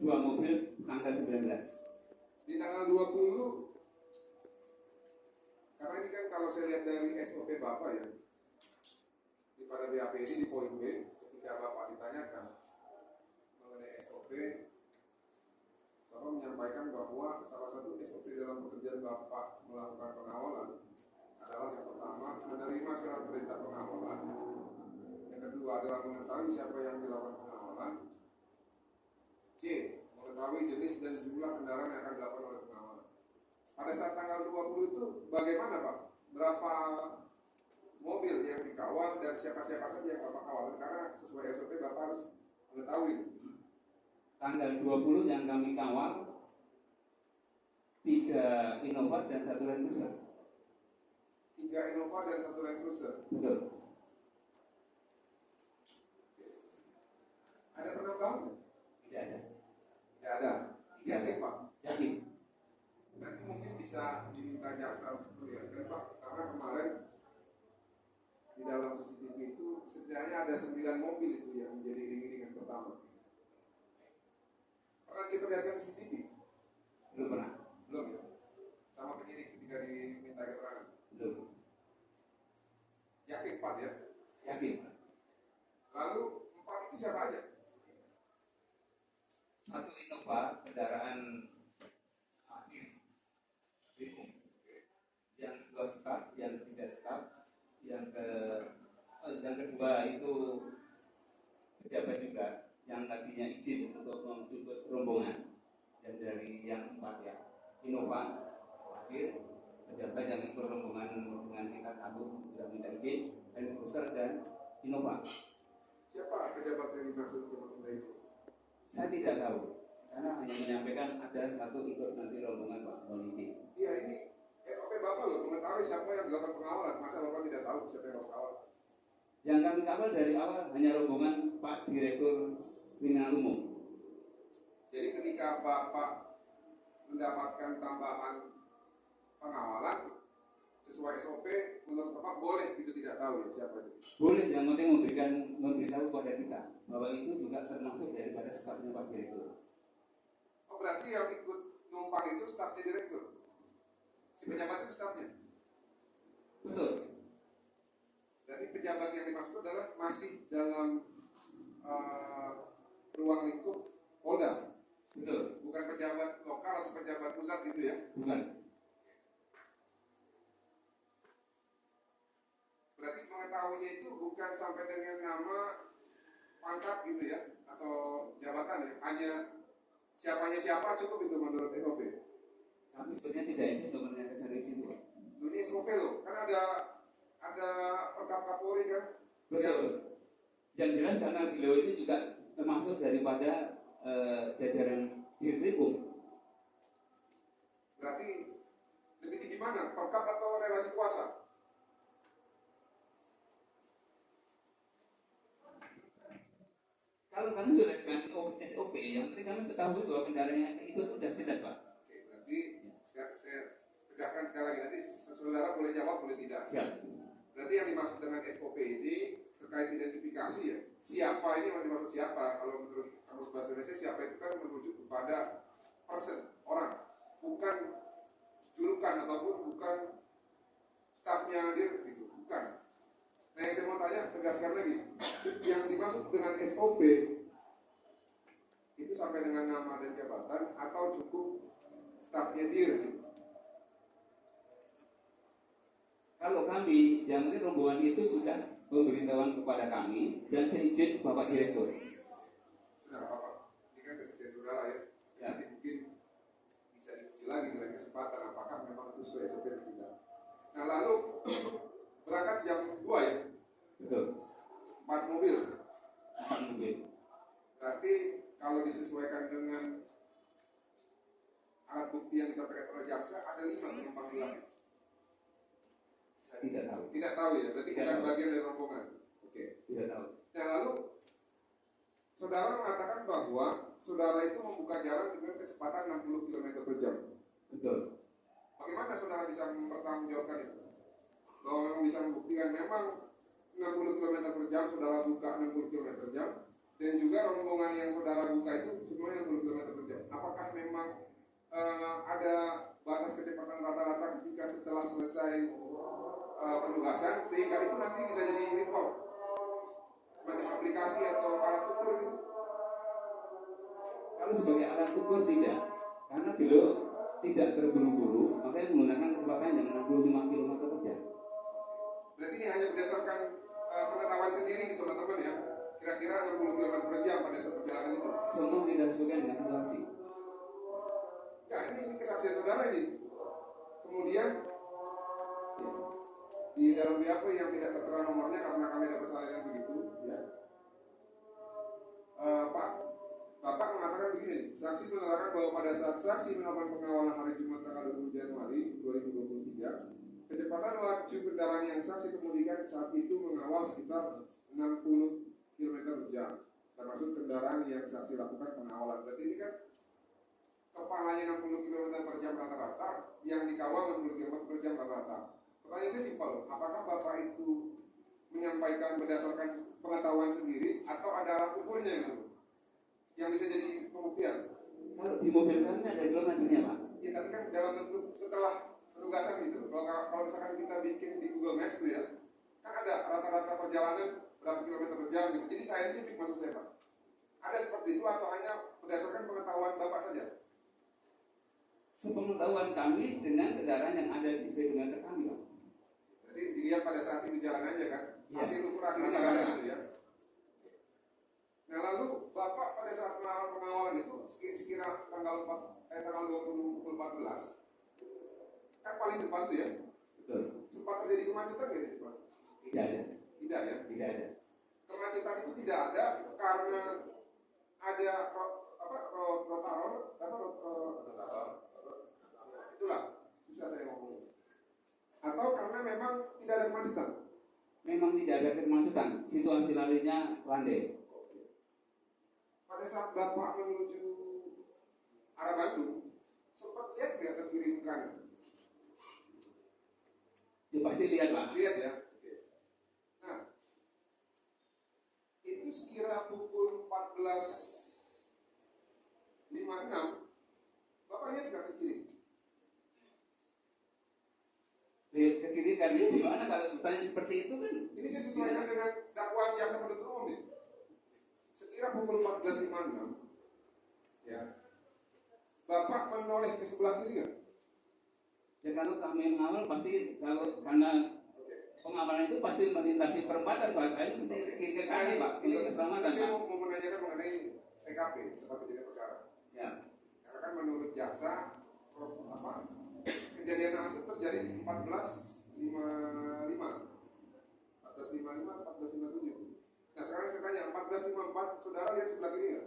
2 mobil tanggal 19. Di tanggal 20, karena ini kan kalau saya lihat dari SOP Bapak ya, di pada BAP ini di poin B, ketika Bapak ditanyakan mengenai SOP, Bapak menyampaikan bahwa salah satu SOP dalam pekerjaan Bapak melakukan pengawalan adalah yang pertama, menerima surat perintah pengawalan. Yang kedua adalah mengetahui siapa yang dilakukan pengawalan. C. Mengetahui jenis dan jumlah kendaraan yang akan dilakukan oleh pengawalan. Pada saat tanggal 20 itu bagaimana Pak? Berapa mobil yang dikawal dan siapa-siapa saja yang Bapak kawal? Karena sesuai SOP Bapak harus mengetahui. Tanggal 20 yang kami kawal 3 Innova dan 1 Land Cruiser. 3 Innova dan 1 Land Cruiser. Betul. Ada penambahan? Tidak ada. Tidak ada. Yakin Pak? Yakin. Nanti mungkin bisa diminta jaksa untuk melihatkan Pak, karena kemarin di dalam CCTV itu setidaknya ada 9 mobil itu yang menjadi iring-iringan pertama. Pernah diperlihatkan CCTV? Belum pernah. Belum ya? Sama penyidik ketika diminta keterangan? Belum. Yakin Pak ya? Yakin. Lalu 4 itu siapa aja? 1 Innova kendaraan bingung. Yang kedua start, yang ketiga start, yang kedua itu pejabat juga yang tadinya izin untuk mengikut rombongan, dan dari yang 4 ya Innova hadir, pejabat yang ikut rombongan dengan tingkat 1 sudah minta izin, Land Cruiser dan Innova. Siapa pejabat yang dimaksud untuk meminta itu? Saya tidak tahu, karena hanya menyampaikan ada 1 ikut nanti rombongan Pak Boniti. Iya, ini SOP Bapak loh, mengetahui siapa yang dilakukan pengawalan. Masa Bapak tidak tahu siapa yang kawal? Yang kami kawal dari awal hanya rombongan Pak Direktur Kriminal Umum. Jadi ketika Bapak mendapatkan tambahan pengawalan sesuai SOP, menurut Bapak boleh gitu tidak tahu ya siapa itu? Boleh, yang penting memberitahu kepada kita bahwa itu juga termasuk daripada stafnya Pak Direktur. Oh, berarti yang ikut numpang itu stafnya direktur? Si pejabat itu stafnya? Betul. Berarti pejabat yang dimaksud adalah masih dalam ruang lingkup Polda? Betul. Bukan pejabat lokal atau pejabat pusat gitu ya? Bukan. Berarti mengetahuinya itu bukan sampai dengan nama, pangkat gitu ya, atau jabatan ya, hanya siapanya siapa cukup itu menurut SOP? Kami sebenarnya tidak ini untuk menanyakan dari situ. Ini SOP loh, kan ada Perkap Kapolri kan? Betul. Yang jelas karena beliau itu juga termasuk daripada jajaran Dirkrim. Berarti lebih tinggi mana, Perkap atau relasi kuasa? Kalau kami sudah dengan SOP, yang penting kami ketahui bahwa kendaraannya itu sudah jelas Pak. Oke, berarti sekarang saya tegaskan sekali lagi, nanti saudara boleh jawab, boleh tidak. Siap. Berarti yang dimaksud dengan SOP ini terkait identifikasi ya. Siapa ini yang dimaksud siapa? Kalau menurut Kamus Bahasa Indonesia, siapa itu kan merujuk kepada person, orang, bukan julukan ataupun bukan stafnya dia gitu, bukan. Nah yang saya mau tanya, tegaskan lagi, yang dimaksud dengan SOP itu sampai dengan nama dan jabatan atau cukup stafnya dir gitu? Kalau kami, yang ini rombongan itu sudah pemberitahuan kepada kami dan seizin Bapak Direktur. Sudah Bapak, ini kan kesaksian saudara ya. Jadi mungkin bisa diuji lagi dengan kesempatan apakah memang itu sesuai SOP atau tidak. Nah lalu berangkat jam 2 ya? Betul. 4 mobil. 4 mobil. Berarti kalau disesuaikan dengan alat bukti yang disampaikan oleh jaksa ada 5 penumpang hilang. Saya tidak tahu. Tidak tahu ya, berarti bukan bagian dari rombongan. Oke. Tidak tahu. Nah lalu saudara mengatakan bahwa saudara itu membuka jalan dengan kecepatan 60 km per jam. Betul. Bagaimana saudara bisa mempertanggungjawabkan itu? Bahwa memang bisa membuktikan memang 60 km per jam saudara buka 60 km per jam dan juga rombongan yang saudara buka itu semuanya 60 km per jam. Apakah memang ada batas kecepatan rata-rata ketika setelah selesai penugasan sehingga itu nanti bisa jadi report semacam aplikasi atau alat ukur gitu? Kalau sebagai alat ukur tidak, karena beliau tidak terburu-buru, makanya menggunakan kecepatan yang 65 km per jam. Berarti ini hanya berdasarkan pengetahuan sendiri gitu teman-teman ya. Kira-kira 60 km per jam pada saat perjalanan itu. Semua tidak sesuai dengan situasi. Ya ini kesaksian saudara ini. Kemudian ya, di dalam BAP yang tidak tertera nomornya karena kami dapat salinan begitu ya. Bapak mengatakan begini, saksi menerangkan bahwa pada saat saksi melakukan pengawalan hari Jumat tanggal 20 Januari 2023, kecepatan laju kendaraan yang saksi kemudikan saat itu mengawal sekitar 60 km per jam, termasuk kendaraan yang saksi lakukan pengawalan. Berarti ini kan kepalanya 60 km per jam rata-rata, yang dikawal 60 km per jam rata-rata. Pertanyaan saya simpel, apakah Bapak itu menyampaikan berdasarkan pengetahuan sendiri atau ada alat ukurnya gitu yang bisa jadi pembuktian? Kalau di mobil kami ada kilometernya Pak. Ya tapi kan dalam bentuk setelah penugasan gitu. Kalau misalkan kita bikin di Google Maps tuh ya, kan ada rata-rata perjalanan berapa kilometer per jam gitu. Jadi saintifik maksud saya Pak. Ada seperti itu atau hanya berdasarkan pengetahuan Bapak saja? Sepengetahuan kami dengan kendaraan yang ada di speedometer kami Pak. Berarti dilihat pada saat itu jalan aja kan? Ya. Hasil ukur akhirnya ada gitu ya. Nah lalu Bapak pada saat pengawalan itu sekira tanggal 2014 kan paling depan tuh ya. Betul. Sempat terjadi kemacetan ya di depan? Tidak ada. Tidak ya. Tidak ada. Kemacetan itu tidak ada karena ada itulah susah saya ngomong. Atau karena memang tidak ada kemacetan? Memang tidak ada kemacetan. Situasi lalunya landai. Pada saat Bapak menuju arah Bandung, sempat lihat nggak ke kiri kanan? Ya pasti lihat Pak. Lihat ya. Oke. Nah, itu sekira pukul 14.56, Bapak lihat nggak ke kiri? Lihat ke kiri kan gimana kalau bertanya seperti itu kan? Ini saya sesuaikan dengan dakwaan jaksa penuntut umum nih. Sekira pukul 14.56, ya, Bapak menoleh ke sebelah kiri nggak? Ya kalau kami mengawal pasti karena pengawalan itu pasti melintasi perempatan Pak. Ini kiri ke kanan Pak untuk keselamatan. Saya mau menanyakan mengenai TKP tempat kejadian perkara. Ya. Karena kan menurut jaksa kejadian langsung terjadi 14.55 atau 14.57. Nah sekarang saya tanya 14.54 saudara lihat sebelah kiri nggak?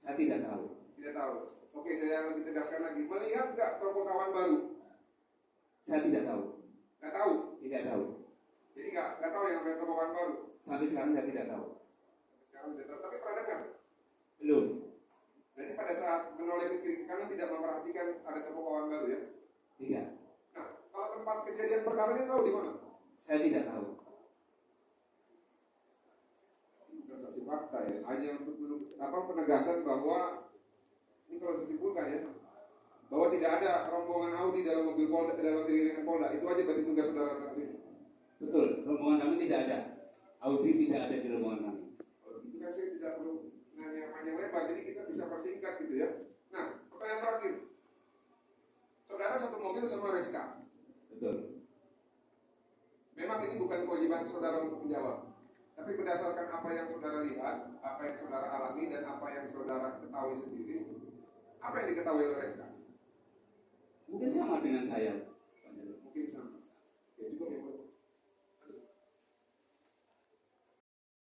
Saya tidak tahu. Tidak tahu. Oke, saya lebih tegaskan lagi. Melihat nggak toko kawan baru? Saya tidak tahu. Nggak tahu. Tidak tahu. Jadi nggak tahu yang namanya toko kawan baru. Sampai sekarang saya tidak tahu. Sekarang tidak tahu. Tapi pernah dengar? Belum. Berarti pada saat menoleh ke kiri kanan tidak memperhatikan ada toko kawan baru ya? Tidak. Nah, kalau tempat kejadian perkaranya tahu di mana? Saya tidak tahu. Bukan saksi fakta ya, hanya untuk penegasan bahwa ini kalau saya simpulkan ya, bahwa tidak ada rombongan Audi dalam mobil Polda, dalam iringan Polda, itu aja berarti tugas saudara datang sini. Betul, rombongan kami tidak ada. Audi tidak ada di rombongan kami. Kalau itu kan saya tidak perlu nanya panjang lebar, jadi kita bisa persingkat gitu ya. Nah, pertanyaan terakhir, saudara satu mobil sama Reska. Betul. Memang ini bukan kewajiban saudara untuk menjawab, tapi berdasarkan apa yang saudara lihat, apa yang saudara alami, dan apa yang saudara ketahui sendiri, apa yang diketahui oleh Reska? Mungkin sama dengan saya. Mungkin sama. Ya cukup ya.